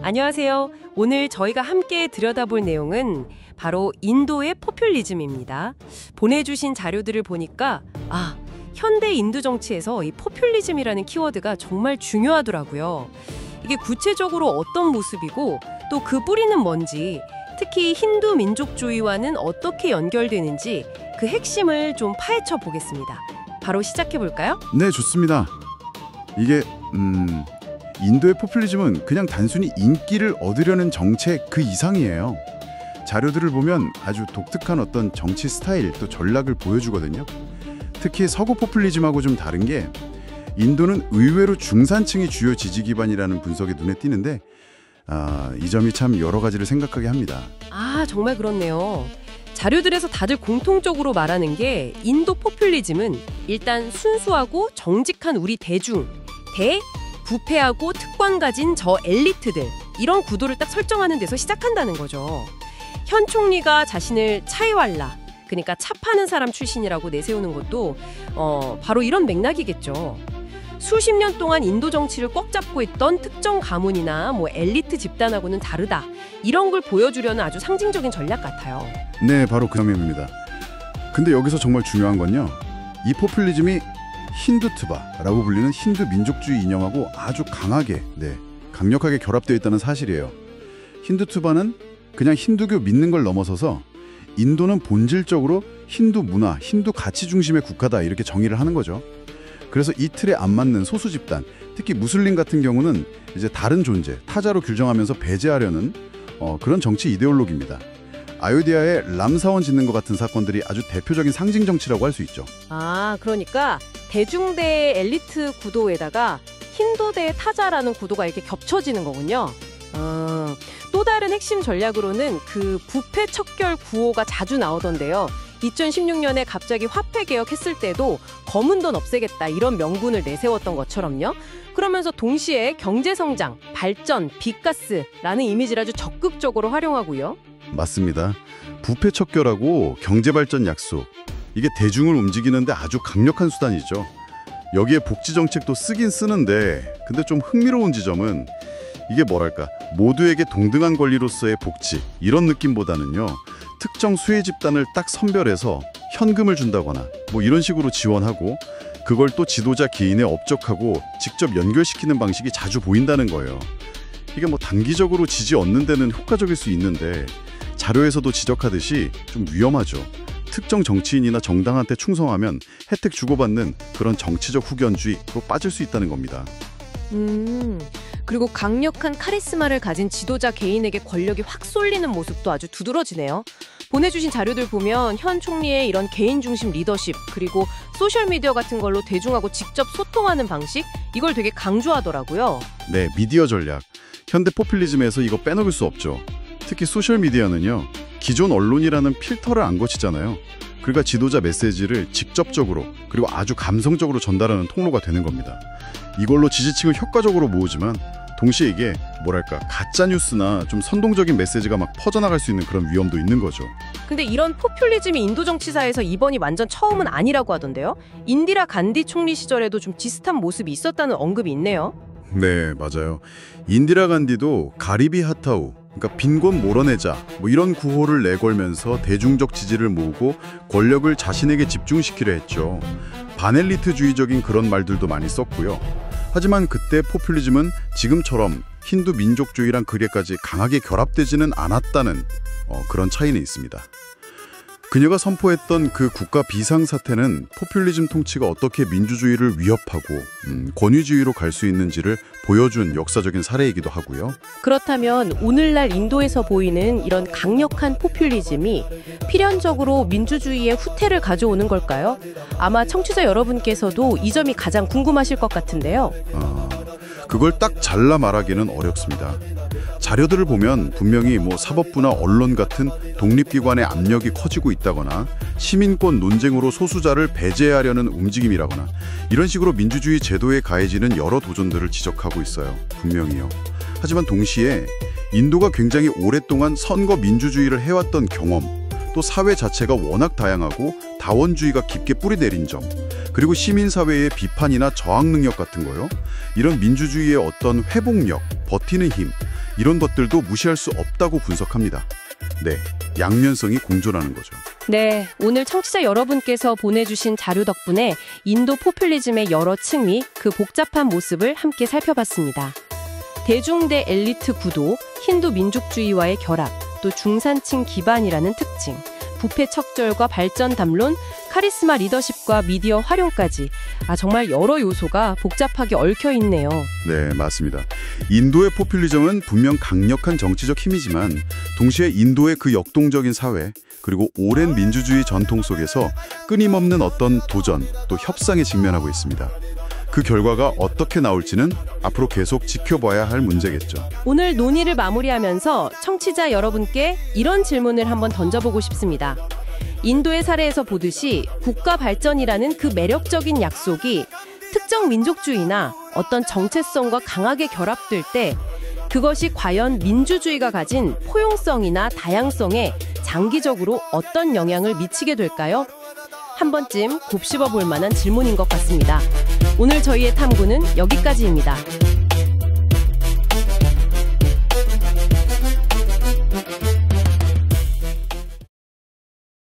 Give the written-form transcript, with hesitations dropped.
안녕하세요. 오늘 저희가 함께 들여다볼 내용은 바로 인도의 포퓰리즘입니다. 보내주신 자료들을 보니까 현대 인도 정치에서 이 포퓰리즘이라는 키워드가 정말 중요하더라고요. 이게 구체적으로 어떤 모습이고 또 그 뿌리는 뭔지, 특히 힌두 민족주의와는 어떻게 연결되는지 그 핵심을 좀 파헤쳐 보겠습니다. 바로 시작해 볼까요? 네, 좋습니다. 이게 인도의 포퓰리즘은 그냥 단순히 인기를 얻으려는 정책 그 이상이에요. 자료들을 보면 아주 독특한 어떤 정치 스타일 또 전략을 보여주거든요. 특히 서구 포퓰리즘하고 좀 다른 게 인도는 의외로 중산층이 주요 지지 기반이라는 분석이 눈에 띄는데 이 점이 참 여러 가지를 생각하게 합니다. 정말 그렇네요. 자료들에서 다들 공통적으로 말하는 게 인도 포퓰리즘은 일단 순수하고 정직한 우리 대중, 부패하고 특권 가진 저 엘리트들, 이런 구도를 딱 설정하는 데서 시작한다는 거죠. 현 총리가 자신을 차이왈라, 그러니까 차 파는 사람 출신이라고 내세우는 것도 바로 이런 맥락이겠죠. 수십 년 동안 인도 정치를 꽉 잡고 있던 특정 가문이나 엘리트 집단하고는 다르다, 이런 걸 보여주려는 아주 상징적인 전략 같아요. 네, 바로 그 점입니다. 근데 여기서 정말 중요한 건요, 이 포퓰리즘이 힌두트바라고 불리는 힌두 민족주의 이념하고 아주 강력하게 결합되어 있다는 사실이에요. 힌두트바는 그냥 힌두교 믿는 걸 넘어서서 인도는 본질적으로 힌두 문화, 힌두 가치 중심의 국가다, 이렇게 정의를 하는 거죠. 그래서 이 틀에 안 맞는 소수 집단, 특히 무슬림 같은 경우는 이제 다른 존재, 타자로 규정하면서 배제하려는 그런 정치 이데올로기입니다. 아요디아에 람사원 짓는 것 같은 사건들이 아주 대표적인 상징 정치라고 할 수 있죠. 그러니까 대중대 엘리트 구도에다가 힌두대 타자라는 구도가 이렇게 겹쳐지는 거군요. 또 다른 핵심 전략으로는 그 부패 척결 구호가 자주 나오던데요. 2016년에 갑자기 화폐 개혁했을 때도 검은 돈 없애겠다, 이런 명분을 내세웠던 것처럼요. 그러면서 동시에 경제성장, 발전, 빚가스라는 이미지를 아주 적극적으로 활용하고요. 맞습니다. 부패 척결하고 경제발전 약속, 이게 대중을 움직이는데 아주 강력한 수단이죠. 여기에 복지 정책도 쓰긴 쓰는데, 근데 좀 흥미로운 지점은 이게 모두에게 동등한 권리로서의 복지, 이런 느낌보다는요, 특정 수혜 집단을 딱 선별해서 현금을 준다거나 이런 식으로 지원하고, 그걸 또 지도자 개인에 업적하고 직접 연결시키는 방식이 자주 보인다는 거예요. 이게 단기적으로 지지 얻는 데는 효과적일 수 있는데, 자료에서도 지적하듯이 좀 위험하죠. 특정 정치인이나 정당한테 충성하면 혜택 주고받는 그런 정치적 후견주의로 빠질 수 있다는 겁니다. 그리고 강력한 카리스마를 가진 지도자 개인에게 권력이 확 쏠리는 모습도 아주 두드러지네요. 보내주신 자료들 보면 현 총리의 이런 개인 중심 리더십, 그리고 소셜미디어 같은 걸로 대중하고 직접 소통하는 방식, 이걸 되게 강조하더라고요. 네, 미디어 전략. 현대 포퓰리즘에서 이거 빼놓을 수 없죠. 특히 소셜미디어는요, 기존 언론이라는 필터를 안 거치잖아요. 그러니까 지도자 메시지를 직접적으로 그리고 아주 감성적으로 전달하는 통로가 되는 겁니다. 이걸로 지지층을 효과적으로 모으지만 동시에 이게 가짜뉴스나 좀 선동적인 메시지가 막 퍼져나갈 수 있는 그런 위험도 있는 거죠. 근데 이런 포퓰리즘이 인도 정치사에서 이번이 완전 처음은 아니라고 하던데요. 인디라 간디 총리 시절에도 좀 비슷한 모습이 있었다는 언급이 있네요. 네, 맞아요. 인디라 간디도 가리비 하타우, 그러니까 빈곤 몰아내자, 이런 구호를 내걸면서 대중적 지지를 모으고 권력을 자신에게 집중시키려 했죠. 반엘리트주의적인 그런 말들도 많이 썼고요. 하지만 그때 포퓰리즘은 지금처럼 힌두 민족주의랑 그게까지 강하게 결합되지는 않았다는 그런 차이는 있습니다. 그녀가 선포했던 그 국가 비상사태는 포퓰리즘 통치가 어떻게 민주주의를 위협하고 권위주의로 갈 수 있는지를 보여준 역사적인 사례이기도 하고요. 그렇다면 오늘날 인도에서 보이는 이런 강력한 포퓰리즘이 필연적으로 민주주의의 후퇴를 가져오는 걸까요? 아마 청취자 여러분께서도 이 점이 가장 궁금하실 것 같은데요. 그걸 딱 잘라 말하기는 어렵습니다. 자료들을 보면 분명히 사법부나 언론 같은 독립기관의 압력이 커지고 있다거나 시민권 논쟁으로 소수자를 배제하려는 움직임이라거나 이런 식으로 민주주의 제도에 가해지는 여러 도전들을 지적하고 있어요. 분명히요. 하지만 동시에 인도가 굉장히 오랫동안 선거 민주주의를 해왔던 경험, 또 사회 자체가 워낙 다양하고 다원주의가 깊게 뿌리내린 점, 그리고 시민사회의 비판이나 저항 능력 같은 거요. 이런 민주주의의 어떤 회복력, 버티는 힘, 이런 것들도 무시할 수 없다고 분석합니다. 네, 양면성이 공존하는 거죠. 네, 오늘 청취자 여러분께서 보내주신 자료 덕분에 인도 포퓰리즘의 여러 층위, 그 복잡한 모습을 함께 살펴봤습니다. 대중 대 엘리트 구도, 힌두 민족주의와의 결합, 또 중산층 기반이라는 특징, 부패 척결과 발전 담론, 카리스마 리더십과 미디어 활용까지 정말 여러 요소가 복잡하게 얽혀 있네요. 네, 맞습니다. 인도의 포퓰리즘은 분명 강력한 정치적 힘이지만 동시에 인도의 그 역동적인 사회 그리고 오랜 민주주의 전통 속에서 끊임없는 어떤 도전 또 협상에 직면하고 있습니다. 그 결과가 어떻게 나올지는 앞으로 계속 지켜봐야 할 문제겠죠. 오늘 논의를 마무리하면서 청취자 여러분께 이런 질문을 한번 던져보고 싶습니다. 인도의 사례에서 보듯이 국가 발전이라는 그 매력적인 약속이 특정 민족주의나 어떤 정체성과 강하게 결합될 때 그것이 과연 민주주의가 가진 포용성이나 다양성에 장기적으로 어떤 영향을 미치게 될까요? 한 번쯤 곱씹어 볼 만한 질문인 것 같습니다. 오늘 저희의 탐구는 여기까지입니다.